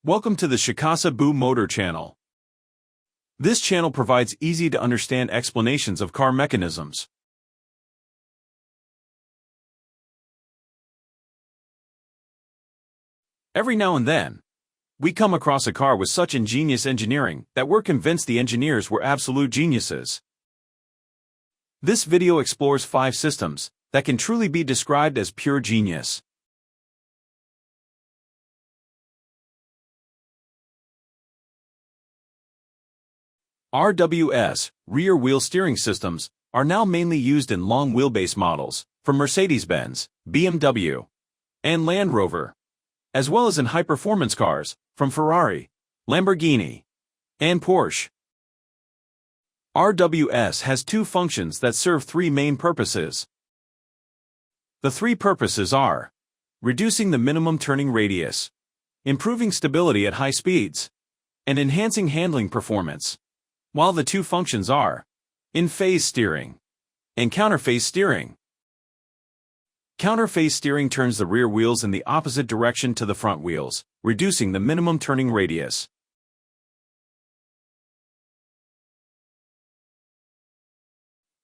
Welcome to the Shikasa Boo Motor channel. This channel provides easy-to-understand explanations of car mechanisms. Every now and then, we come across a car with such ingenious engineering that we're convinced the engineers were absolute geniuses. This video explores 5 systems that can truly be described as pure genius. RWS, rear-wheel steering systems, are now mainly used in long wheelbase models, from Mercedes-Benz, BMW, and Land Rover, as well as in high-performance cars, from Ferrari, Lamborghini, and Porsche. RWS has 2 functions that serve 3 main purposes. The 3 purposes are reducing the minimum turning radius, improving stability at high speeds, and enhancing handling performance. While the 2 functions are in-phase steering and counter-phase steering. Counter-phase steering turns the rear wheels in the opposite direction to the front wheels, reducing the minimum turning radius.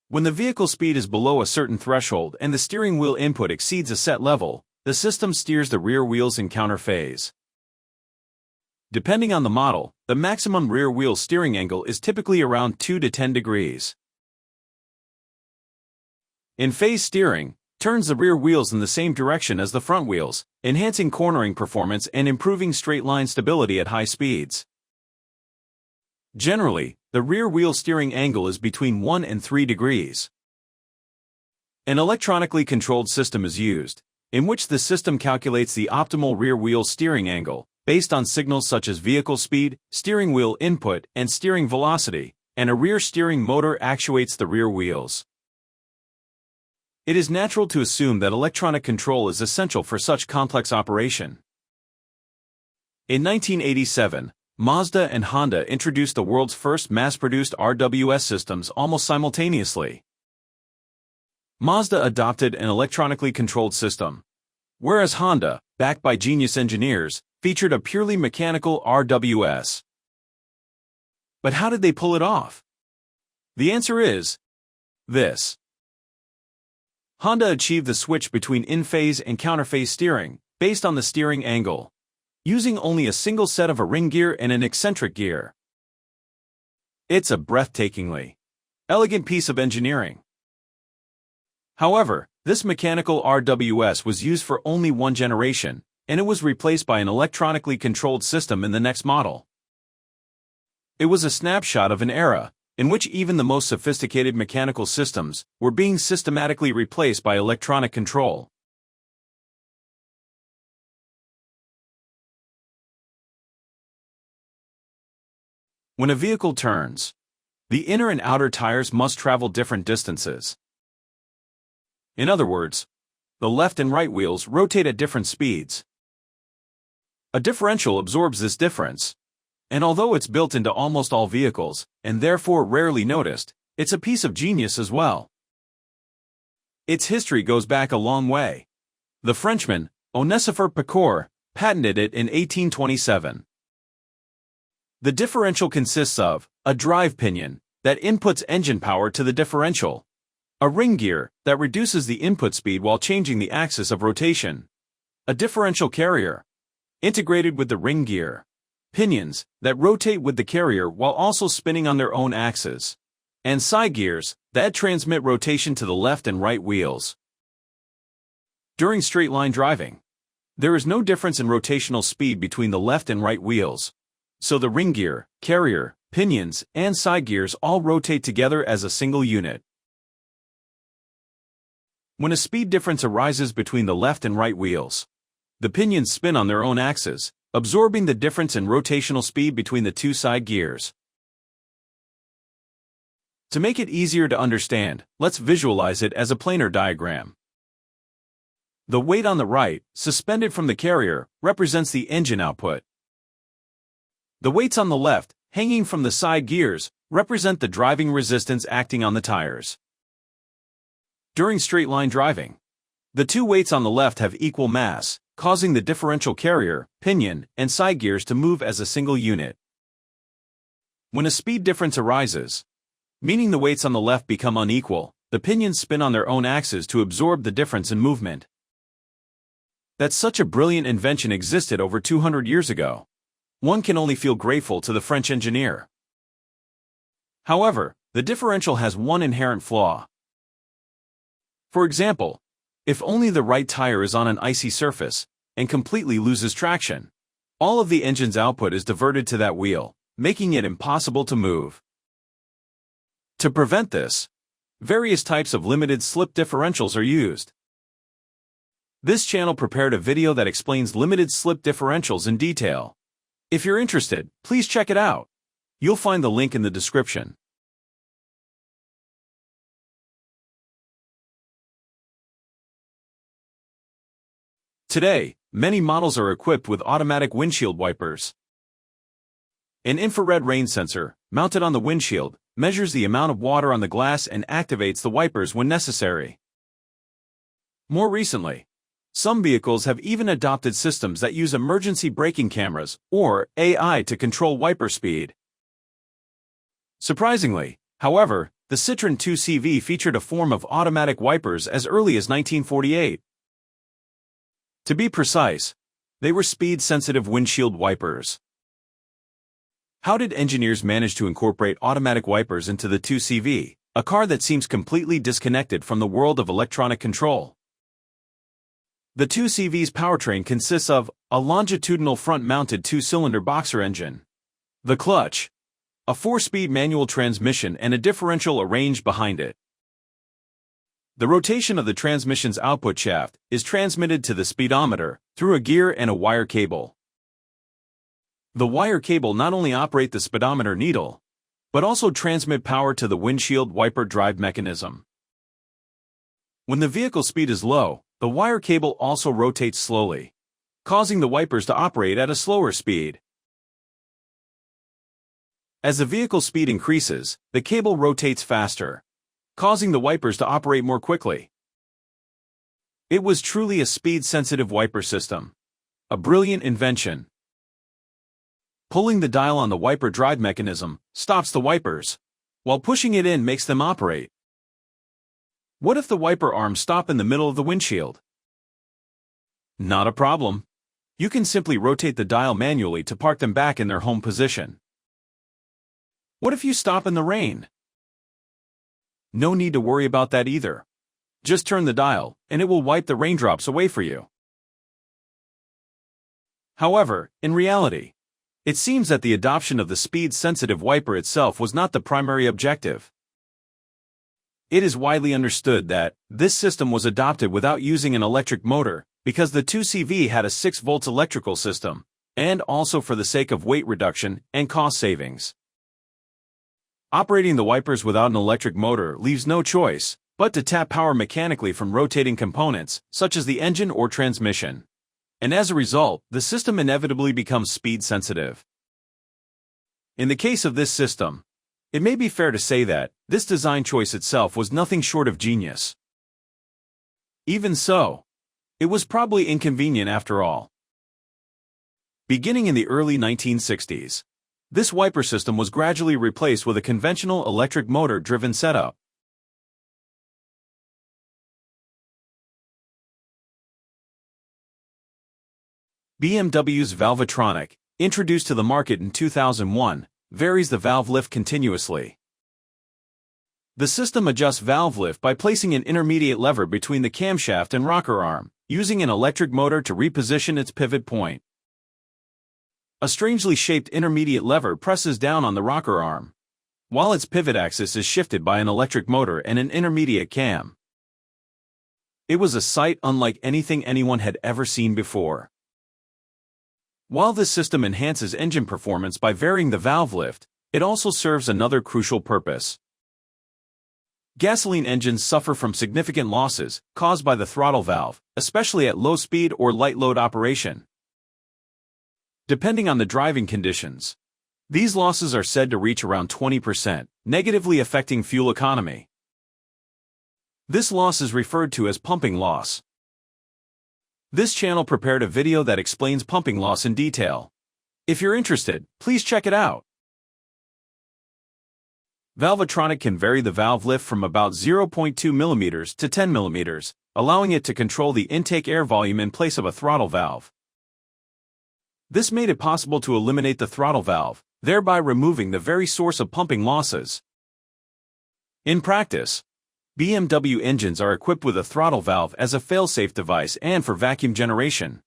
When the vehicle speed is below a certain threshold and the steering wheel input exceeds a set level, the system steers the rear wheels in counter-phase. Depending on the model, the maximum rear wheel steering angle is typically around 2 to 10 degrees. In-phase steering turns the rear wheels in the same direction as the front wheels, enhancing cornering performance and improving straight-line stability at high speeds. Generally, the rear wheel steering angle is between 1 and 3 degrees. An electronically controlled system is used, in which the system calculates the optimal rear wheel steering angle, based on signals such as vehicle speed, steering wheel input, and steering velocity, and a rear steering motor actuates the rear wheels. It is natural to assume that electronic control is essential for such complex operation. In 1987, Mazda and Honda introduced the world's first mass-produced RWS systems almost simultaneously. Mazda adopted an electronically controlled system, whereas Honda, backed by genius engineers, featured a purely mechanical RWS. But how did they pull it off? The answer is this. Honda achieved the switch between in-phase and counter-phase steering, based on the steering angle, using only a single set of a ring gear and an eccentric gear. It's a breathtakingly elegant piece of engineering. However, this mechanical RWS was used for only 1 generation, and it was replaced by an electronically controlled system in the next model. It was a snapshot of an era in which even the most sophisticated mechanical systems were being systematically replaced by electronic control. When a vehicle turns, the inner and outer tires must travel different distances. In other words, the left and right wheels rotate at different speeds. A differential absorbs this difference, and although it's built into almost all vehicles, and therefore rarely noticed, it's a piece of genius as well. Its history goes back a long way. The Frenchman, Onesphore Picour, patented it in 1827. The differential consists of a drive pinion that inputs engine power to the differential, a ring gear that reduces the input speed while changing the axis of rotation, a differential carrier, integrated with the ring gear, pinions that rotate with the carrier while also spinning on their own axes, and side gears that transmit rotation to the left and right wheels. During straight-line driving, there is no difference in rotational speed between the left and right wheels, so the ring gear, carrier, pinions, and side gears all rotate together as a single unit. When a speed difference arises between the left and right wheels, the pinions spin on their own axes, absorbing the difference in rotational speed between the 2 side gears. To make it easier to understand, let's visualize it as a planar diagram. The weight on the right, suspended from the carrier, represents the engine output. The weights on the left, hanging from the side gears, represent the driving resistance acting on the tires. During straight-line driving, the 2 weights on the left have equal mass, causing the differential carrier, pinion, and side gears to move as a single unit. When a speed difference arises, meaning the weights on the left become unequal, the pinions spin on their own axes to absorb the difference in movement. That such a brilliant invention existed over 200 years ago, one can only feel grateful to the French engineer. However, the differential has one inherent flaw. For example, if only the right tire is on an icy surface and completely loses traction, all of the engine's output is diverted to that wheel, making it impossible to move. To prevent this, various types of limited slip differentials are used. This channel prepared a video that explains limited slip differentials in detail. If you're interested, please check it out. You'll find the link in the description. Today, many models are equipped with automatic windshield wipers. An infrared rain sensor, mounted on the windshield, measures the amount of water on the glass and activates the wipers when necessary. More recently, some vehicles have even adopted systems that use emergency braking cameras, or AI, to control wiper speed. Surprisingly, however, the Citroën 2CV featured a form of automatic wipers as early as 1948. To be precise, they were speed-sensitive windshield wipers. How did engineers manage to incorporate automatic wipers into the 2CV, a car that seems completely disconnected from the world of electronic control? The 2CV's powertrain consists of a longitudinal front-mounted two-cylinder boxer engine, the clutch, a 4-speed manual transmission, and a differential arranged behind it. The rotation of the transmission's output shaft is transmitted to the speedometer through a gear and a wire cable. The wire cable not only operate the speedometer needle, but also transmit power to the windshield wiper drive mechanism. When the vehicle speed is low, the wire cable also rotates slowly, causing the wipers to operate at a slower speed. As the vehicle speed increases, the cable rotates faster, causing the wipers to operate more quickly. It was truly a speed-sensitive wiper system, a brilliant invention. Pulling the dial on the wiper drive mechanism stops the wipers, while pushing it in makes them operate. What if the wiper arms stop in the middle of the windshield? Not a problem. You can simply rotate the dial manually to park them back in their home position. What if you stop in the rain? No need to worry about that either. Just turn the dial, and it will wipe the raindrops away for you. However, in reality, it seems that the adoption of the speed-sensitive wiper itself was not the primary objective. It is widely understood that this system was adopted without using an electric motor because the 2CV had a 6-volt electrical system, and also for the sake of weight reduction and cost savings. Operating the wipers without an electric motor leaves no choice but to tap power mechanically from rotating components, such as the engine or transmission. And as a result, the system inevitably becomes speed-sensitive. In the case of this system, it may be fair to say that this design choice itself was nothing short of genius. Even so, it was probably inconvenient after all. Beginning in the early 1960s, this wiper system was gradually replaced with a conventional electric motor-driven setup. BMW's Valvetronic, introduced to the market in 2001, varies the valve lift continuously. The system adjusts valve lift by placing an intermediate lever between the camshaft and rocker arm, using an electric motor to reposition its pivot point. A strangely shaped intermediate lever presses down on the rocker arm, while its pivot axis is shifted by an electric motor and an intermediate cam. It was a sight unlike anything anyone had ever seen before. While this system enhances engine performance by varying the valve lift, it also serves another crucial purpose. Gasoline engines suffer from significant losses caused by the throttle valve, especially at low speed or light load operation. Depending on the driving conditions, these losses are said to reach around 20%, negatively affecting fuel economy. This loss is referred to as pumping loss. This channel prepared a video that explains pumping loss in detail. If you're interested, please check it out. Valvetronic can vary the valve lift from about 0.2 mm to 10 mm, allowing it to control the intake air volume in place of a throttle valve. This made it possible to eliminate the throttle valve, thereby removing the very source of pumping losses. In practice, BMW engines are equipped with a throttle valve as a fail-safe device and for vacuum generation,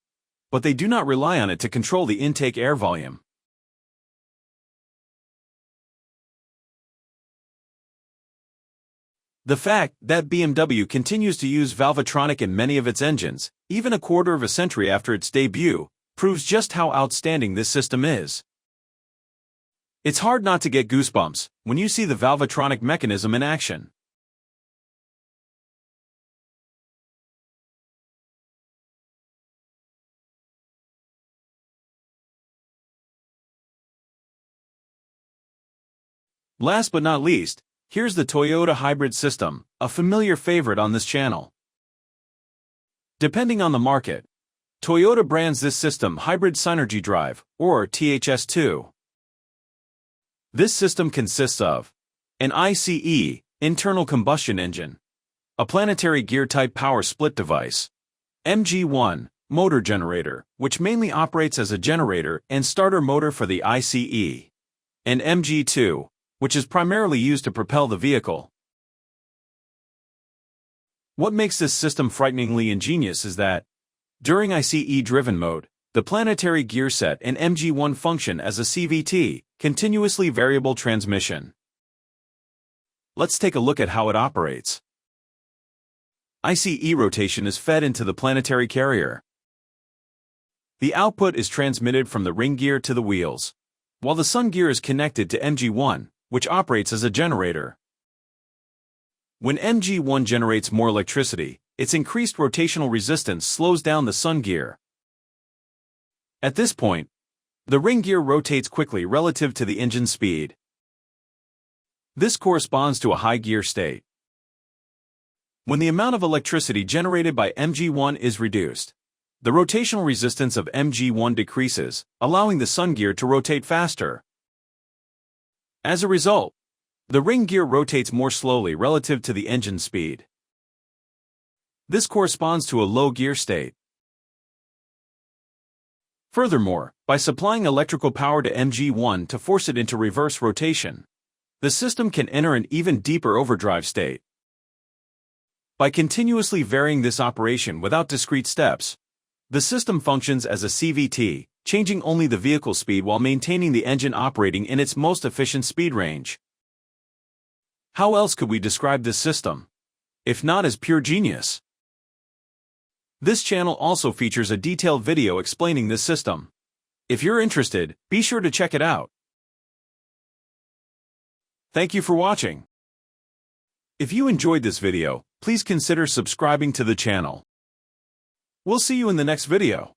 but they do not rely on it to control the intake air volume. The fact that BMW continues to use Valvetronic in many of its engines, even a quarter of a century after its debut, proves just how outstanding this system is. It's hard not to get goosebumps when you see the Valvetronic mechanism in action. Last but not least, here's the Toyota hybrid system, a familiar favorite on this channel. Depending on the market, Toyota brands this system Hybrid Synergy Drive, or THS2. This system consists of an ICE, internal combustion engine, a planetary gear-type power split device, MG1, motor generator, which mainly operates as a generator and starter motor for the ICE, and MG2, which is primarily used to propel the vehicle. What makes this system frighteningly ingenious is that, during ICE-driven mode, the planetary gear set and MG1 function as a CVT, continuously variable transmission. Let's take a look at how it operates. ICE rotation is fed into the planetary carrier. The output is transmitted from the ring gear to the wheels, while the sun gear is connected to MG1, which operates as a generator. When MG1 generates more electricity, its increased rotational resistance slows down the sun gear. At this point, the ring gear rotates quickly relative to the engine speed. This corresponds to a high gear state. When the amount of electricity generated by MG1 is reduced, the rotational resistance of MG1 decreases, allowing the sun gear to rotate faster. As a result, the ring gear rotates more slowly relative to the engine speed. This corresponds to a low gear state. Furthermore, by supplying electrical power to MG1 to force it into reverse rotation, the system can enter an even deeper overdrive state. By continuously varying this operation without discrete steps, the system functions as a CVT, changing only the vehicle speed while maintaining the engine operating in its most efficient speed range. How else could we describe this system, if not as pure genius? This channel also features a detailed video explaining this system. If you're interested, be sure to check it out. Thank you for watching. If you enjoyed this video, please consider subscribing to the channel. We'll see you in the next video.